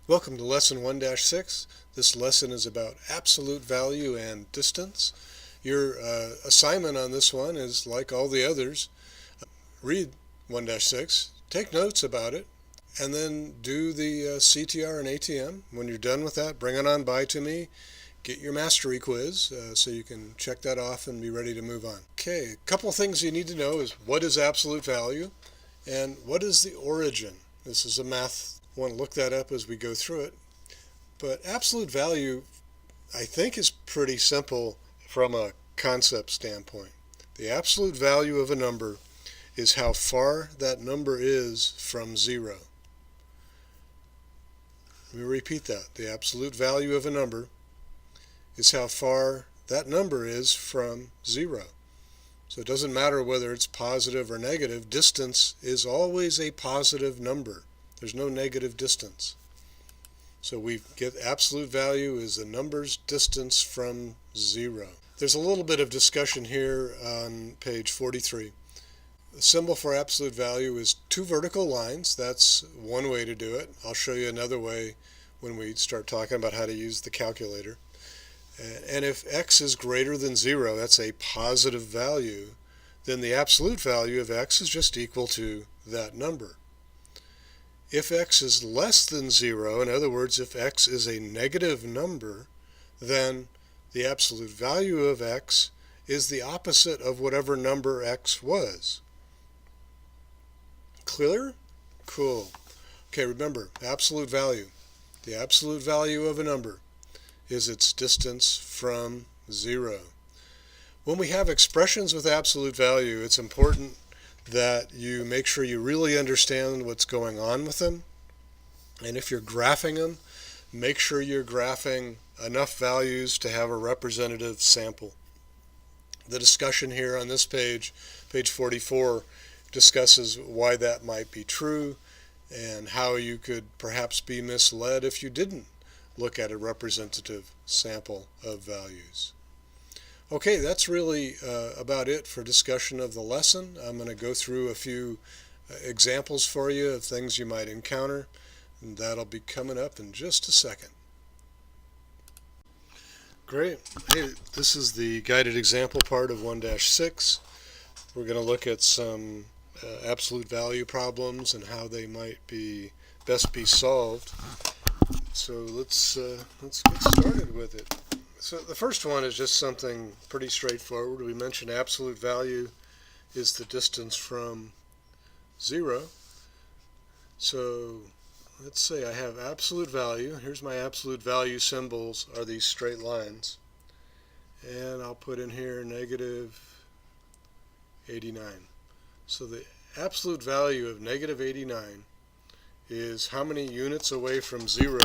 Welcome to Lesson 1-6. This lesson is about absolute value and distance. Your assignment on this one is like all the others. Read 1-6, take notes about it, and then do the CTR and ATM. When you're done with that, bring it on by to me. Get your mastery quiz so you can check that off and be ready to move on. Okay, a couple of things you need to know is what is absolute value and what is the origin. This is a math. I want to look that up as we go through it. But absolute value, I think, is pretty simple from a concept standpoint. The absolute value of a number is how far that number is from zero. Let me repeat that. The absolute value of a number is how far that number is from zero. So it doesn't matter whether it's positive or negative. Distance is always a positive number. There's no negative distance. So we get absolute value is the number's distance from zero. There's a little bit of discussion here on page 43. The symbol for absolute value is two vertical lines. That's one way to do it. I'll show you another way when we start talking about how to use the calculator. And if x is greater than 0, that's a positive value, then the absolute value of x is just equal to that number. If x is less than 0, in other words, if x is a negative number, then the absolute value of x is the opposite of whatever number x was. Clear? Cool. Okay, remember, absolute value. The absolute value of a number is its distance from 0. When we have expressions with absolute value, it's important that you make sure you really understand what's going on with them. And if you're graphing them, make sure you're graphing enough values to have a representative sample. The discussion here on this page, page 44, discusses why that might be true and how you could perhaps be misled if you didn't look at a representative sample of values. Okay, that's really about it for discussion of the lesson. I'm going to go through a few examples for you of things you might encounter, and that'll be coming up in just a second. Great. Hey, this is the guided example part of 1-6. We're going to look at some absolute value problems and how they might be best be solved. So let's get started with it. So the first one is just something pretty straightforward. We mentioned absolute value is the distance from 0. So let's say I have absolute value. Here's my absolute value symbols are these straight lines. And I'll put in here negative 89. So the absolute value of negative 89 is how many units away from 0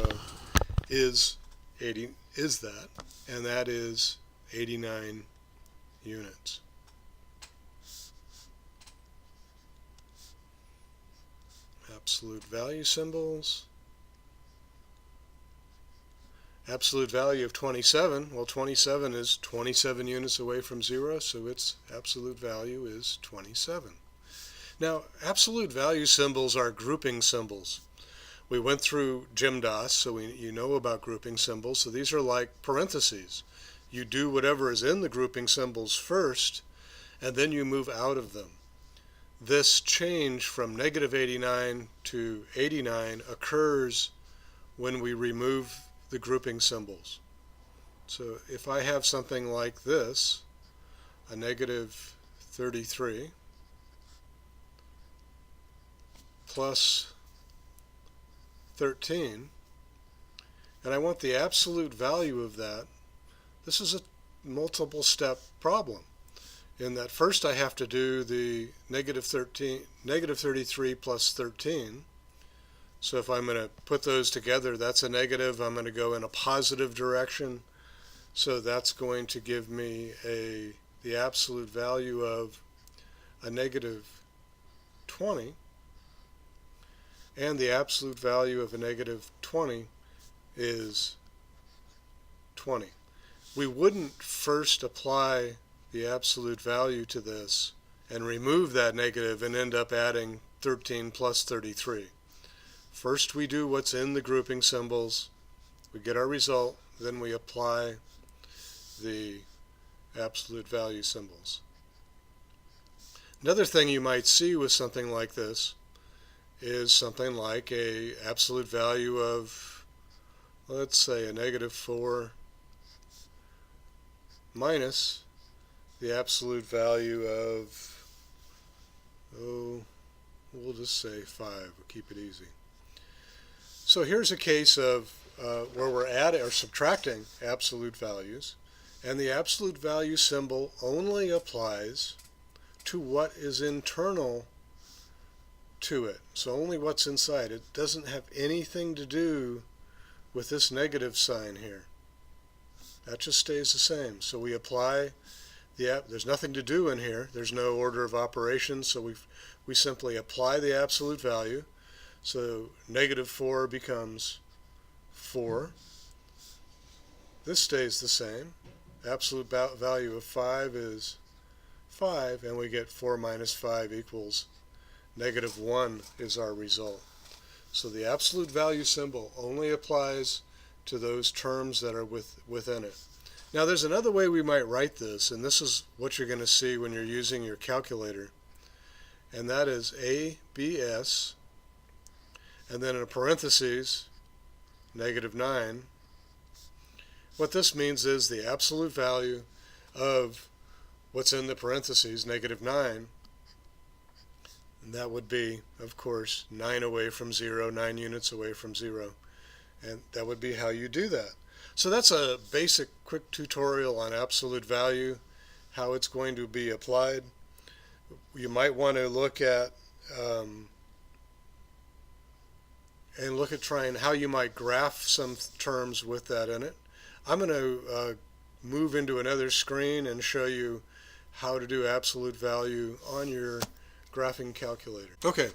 is that, and that is 89 units. Absolute value symbols. Absolute value of 27, well 27 is 27 units away from 0, so its absolute value is 27. Now, absolute value symbols are grouping symbols. We went through GEMDAS, so you know about grouping symbols. So these are like parentheses. You do whatever is in the grouping symbols first, and then you move out of them. This change from negative 89 to 89 occurs when we remove the grouping symbols. So if I have something like this, a negative 33 plus 13, and I want the absolute value of that, this is a multiple step problem. In that first I have to do the negative 33 plus 13. So if I'm going to put those together, that's a negative. I'm going to go in a positive direction. So that's going to give me the absolute value of a negative 20. And the absolute value of a negative 20 is 20. We wouldn't first apply the absolute value to this and remove that negative and end up adding 13 plus 33. First we do what's in the grouping symbols, we get our result, then we apply the absolute value symbols. Another thing you might see with something like this is something like a absolute value of, let's say, a -4 minus the absolute value of, we'll just say 5. We'll keep it easy. So here's a case of where we're adding or subtracting absolute values, and the absolute value symbol only applies to what is internal to it. So only what's inside. It doesn't have anything to do with this negative sign here. That just stays the same. So we apply there's nothing to do in here. There's no order of operations, so we simply apply the absolute value. So -4 becomes 4. This stays the same. Absolute value of 5 is 5, and we get 4 minus 5 equals -1 is our result. So the absolute value symbol only applies to those terms that are within it. Now there's another way we might write this, and this is what you're going to see when you're using your calculator, and that is ABS, and then in parentheses, -9. What this means is the absolute value of what's in the parentheses, -9, and that would be, of course, 9 away from 0, 9 units away from 0. And that would be how you do that. So that's a basic quick tutorial on absolute value, how it's going to be applied. You might want to look at trying how you might graph some terms with that in it. I'm going to move into another screen and show you how to do absolute value on your graphing calculator. Okay,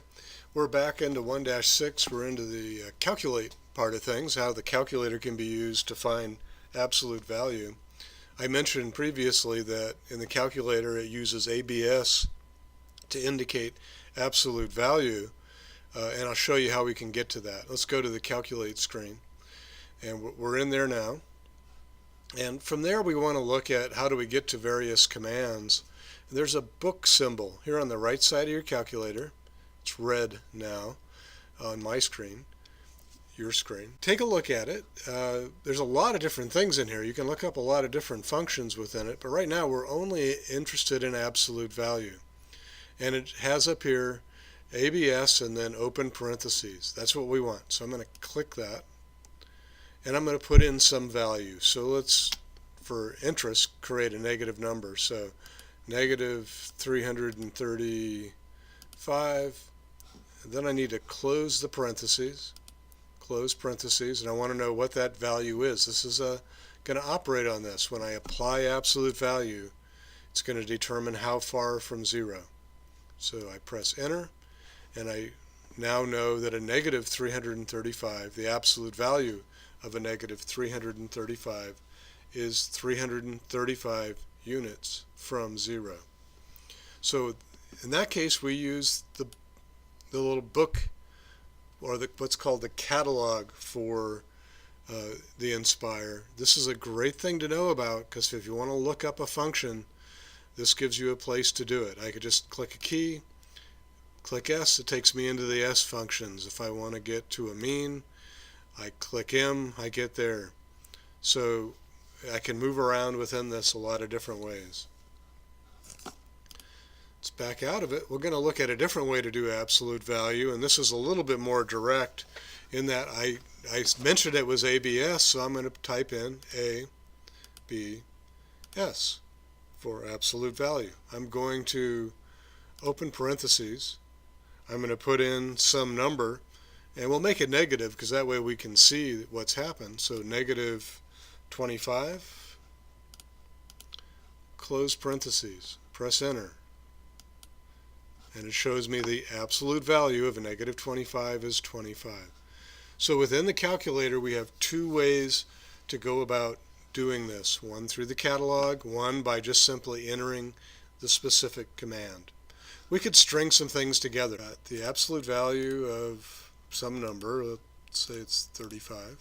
we're back into 1-6. We're into the calculate part of things, how the calculator can be used to find absolute value. I mentioned previously that in the calculator it uses ABS to indicate absolute value, and I'll show you how we can get to that. Let's go to the calculate screen, and we're in there now. And from there we want to look at how do we get to various commands. There's a book symbol here on the right side of your calculator. It's red now on my screen, your screen. Take a look at it. There's a lot of different things in here. You can look up a lot of different functions within it, but right now we're only interested in absolute value. And it has up here ABS and then open parentheses. That's what we want. So I'm going to click that, and I'm going to put in some value. So let's, for interest, create a negative number. So -335. And then I need to close the parentheses. Close parentheses, and I want to know what that value is. This is going to operate on this. When I apply absolute value, it's going to determine how far from 0. So I press enter, and I now know that a -335, the absolute value of a -335 is 335 units from 0. So in that case we use the little book, or what's called the catalog for the Inspire. This is a great thing to know about, because if you want to look up a function, this gives you a place to do it. I could just click a key, click S, it takes me into the S functions. If I want to get to a mean, I click M, I get there. So I can move around within this a lot of different ways. Let's back out of it. We're going to look at a different way to do absolute value, and this is a little bit more direct in that I mentioned it was ABS, so I'm going to type in ABS for absolute value. I'm going to open parentheses. I'm going to put in some number, and we'll make it negative because that way we can see what's happened. So -25, close parentheses, press enter, and it shows me the absolute value of a -25 is 25. So within the calculator we have two ways to go about doing this. One through the catalog, one by just simply entering the specific command. We could string some things together. The absolute value of some number, let's say it's 35,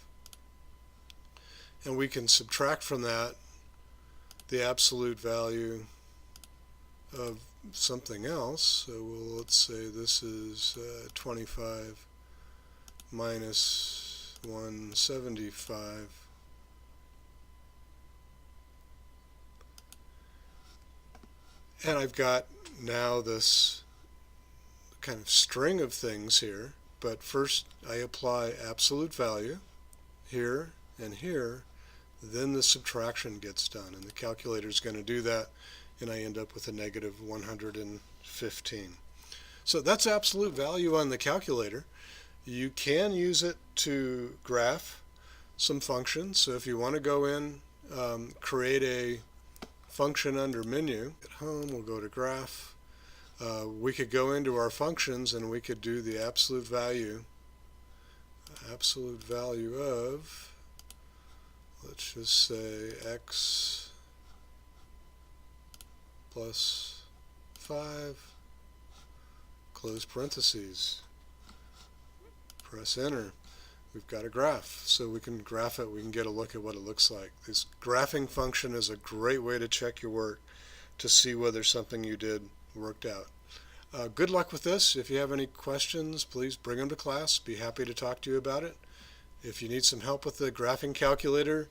and we can subtract from that the absolute value of something else. So let's say this is 25 minus 175. And I've got now this kind of string of things here, but first I apply absolute value here and here, then the subtraction gets done, and the calculator is going to do that, and I end up with a negative 115. So that's absolute value on the calculator. You can use it to graph some functions. So if you want to go in, create a function under menu, at home we'll go to graph. We could go into our functions and we could do the absolute value of, let's just say x plus 5, close parentheses, press enter. We've got a graph, so we can graph it, we can get a look at what it looks like. This graphing function is a great way to check your work to see whether something you did worked out. Good luck with this. If you have any questions, please bring them to class. Be happy to talk to you about it. If you need some help with the graphing calculator,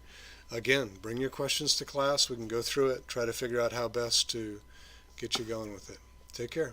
again, bring your questions to class. We can go through it, try to figure out how best to get you going with it. Take care.